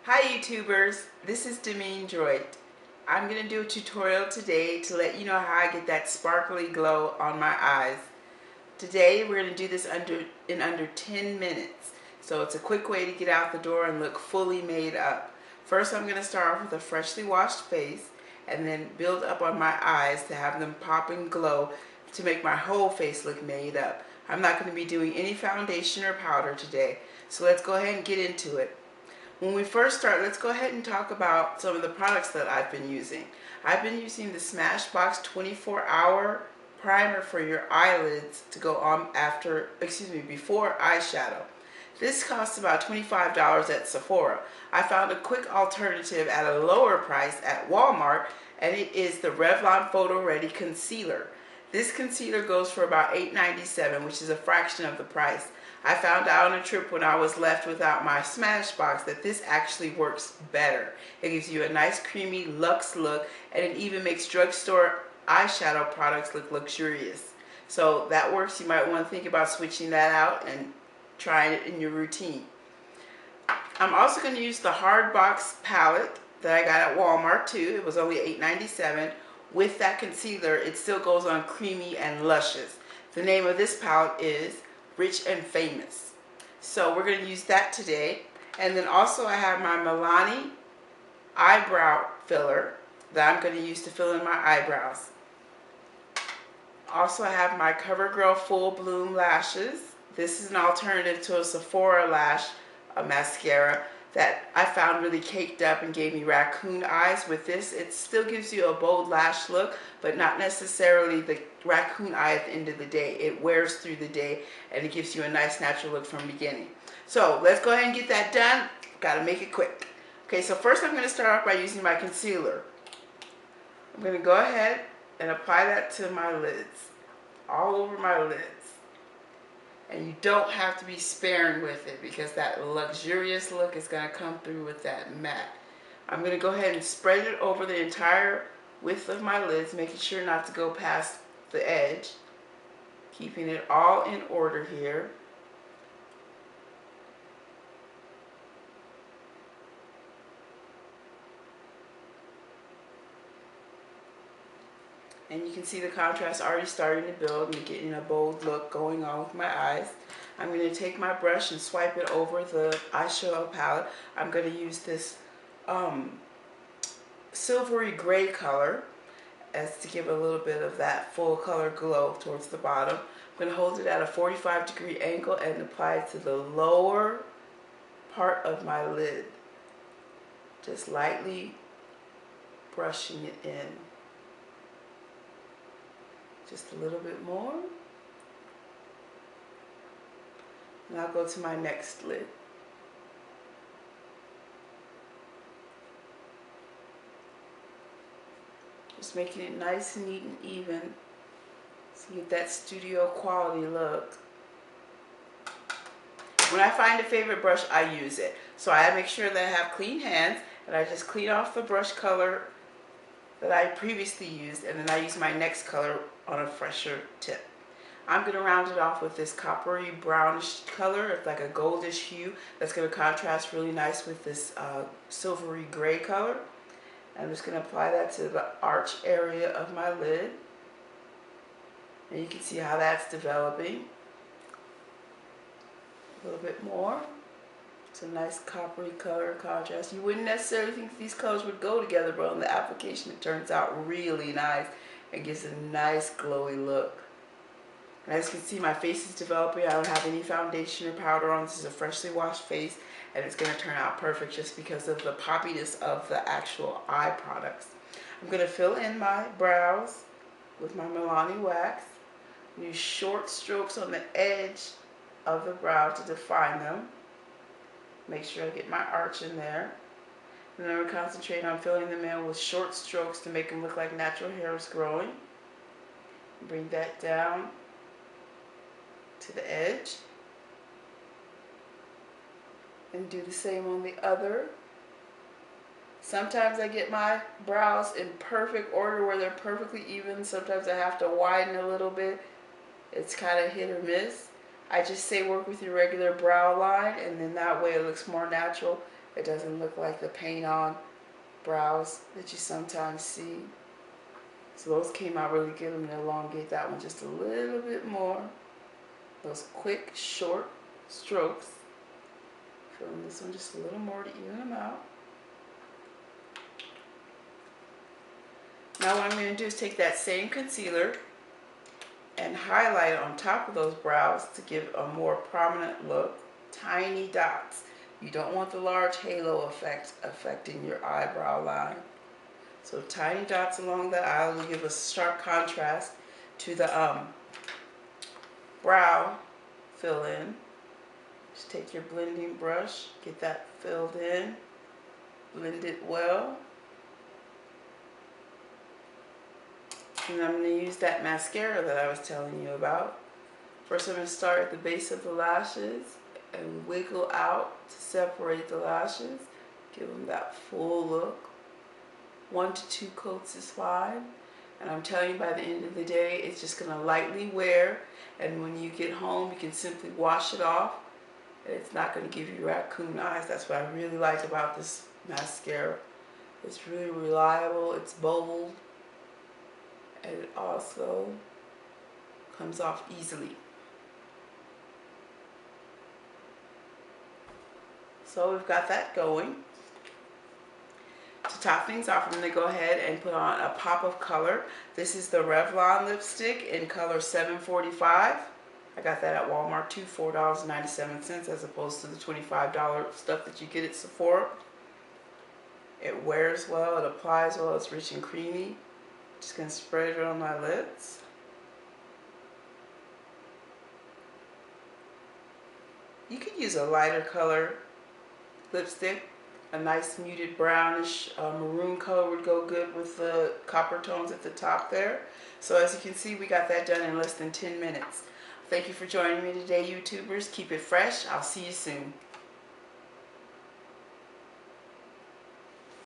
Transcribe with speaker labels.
Speaker 1: Hi YouTubers, this is Demeen Droid. I'm going to do a tutorial today to let you know how I get that sparkly glow on my eyes. Today we're going to do this in under 10 minutes. So it's a quick way to get out the door and look fully made up. First I'm going to start off with a freshly washed face and then build up on my eyes to have them pop and glow to make my whole face look made up. I'm not going to be doing any foundation or powder today. So let's go ahead and get into it. When we first start, let's go ahead and talk about some of the products that I've been using. I've been using the Smashbox 24-hour primer for your eyelids to go on before eyeshadow. This costs about $25 at Sephora. I found a quick alternative at a lower price at Walmart, and it is the Revlon Photo Ready Concealer. This concealer goes for about $8.97, which is a fraction of the price. I found out on a trip when I was left without my Smashbox that this actually works better. It gives you a nice creamy luxe look, and it even makes drugstore eyeshadow products look luxurious. So that works. You might want to think about switching that out and trying it in your routine. I'm also going to use the Hard Box palette that I got at Walmart too. It was only $8.97. With that concealer, it still goes on creamy and luscious. The name of this palette is Rich and Famous. So we're going to use that today. And then also I have my Milani eyebrow filler that I'm going to use to fill in my eyebrows. Also I have my CoverGirl Full Bloom lashes. This is an alternative to a Sephora lash mascara that I found really caked up and gave me raccoon eyes. With this, it still gives you a bold lash look, but not necessarily the raccoon eye at the end of the day. It wears through the day and it gives you a nice natural look from the beginning. So let's go ahead and get that done. Gotta make it quick. Okay, so first I'm going to start off by using my concealer. I'm going to go ahead and apply that to my lids, all over my lids. And you don't have to be sparing with it because that luxurious look is going to come through with that matte. I'm going to go ahead and spread it over the entire width of my lids, making sure not to go past the edge. Keeping it all in order here. And you can see the contrast already starting to build and getting a bold look going on with my eyes. I'm going to take my brush and swipe it over the eyeshadow palette. I'm going to use this silvery gray color as to give a little bit of that full color glow towards the bottom. I'm going to hold it at a 45-degree angle and apply it to the lower part of my lid. Just lightly brushing it in. Just a little bit more. And I'll go to my next lid. Just making it nice and neat and even so you get that studio quality look. When I find a favorite brush, I use it. So I make sure that I have clean hands and I just clean off the brush color that I previously used, and then I use my next color on a fresher tip. I'm going to round it off with this coppery brownish color. It's like a goldish hue that's going to contrast really nice with this silvery gray color. I'm just going to apply that to the arch area of my lid. And you can see how that's developing. A little bit more. It's a nice coppery color contrast. You wouldn't necessarily think these colors would go together, but on the application it turns out really nice and gives a nice glowy look. And as you can see, my face is developing. I don't have any foundation or powder on. This is a freshly washed face, and it's going to turn out perfect just because of the poppiness of the actual eye products. I'm going to fill in my brows with my Milani wax. Use short strokes on the edge of the brow to define them. Make sure I get my arch in there. And then we're concentrating on filling them in with short strokes to make them look like natural hair is growing. Bring that down to the edge. And do the same on the other. Sometimes I get my brows in perfect order where they're perfectly even. Sometimes I have to widen a little bit. It's kind of hit or miss. I just say work with your regular brow line, and then that way it looks more natural It doesn't look like the paint on brows that you sometimes see. So those came out really good. I'm going to elongate that one just a little bit more. Those quick, short strokes. Filling this one just a little more to even them out. Now what I'm going to do is take that same concealer and highlight on top of those brows to give a more prominent look. Tiny dots. You don't want the large halo effect affecting your eyebrow line. So tiny dots along the eye will give a sharp contrast to the brow fill in. Just take your blending brush, get that filled in, blend it well. And I'm going to use that mascara that I was telling you about. First I'm going to start at the base of the lashes and wiggle out to separate the lashes. Give them that full look. 1 to 2 coats is fine. And I'm telling you, by the end of the day, it's just going to lightly wear. And when you get home, you can simply wash it off. And it's not going to give you raccoon eyes. That's what I really like about this mascara. It's really reliable. It's bold. And it also comes off easily. So we've got that going. To top things off, I'm going to go ahead and put on a pop of color. This is the Revlon lipstick in color 745. I got that at Walmart too, $4.97 as opposed to the $25 stuff that you get at Sephora. It wears well, it applies well, it's rich and creamy. Just going to spread it on my lips. You could use a lighter color lipstick. A nice muted brownish maroon color would go good with the copper tones at the top there. So as you can see, we got that done in less than 10 minutes. Thank you for joining me today, YouTubers. Keep it fresh. I'll see you soon.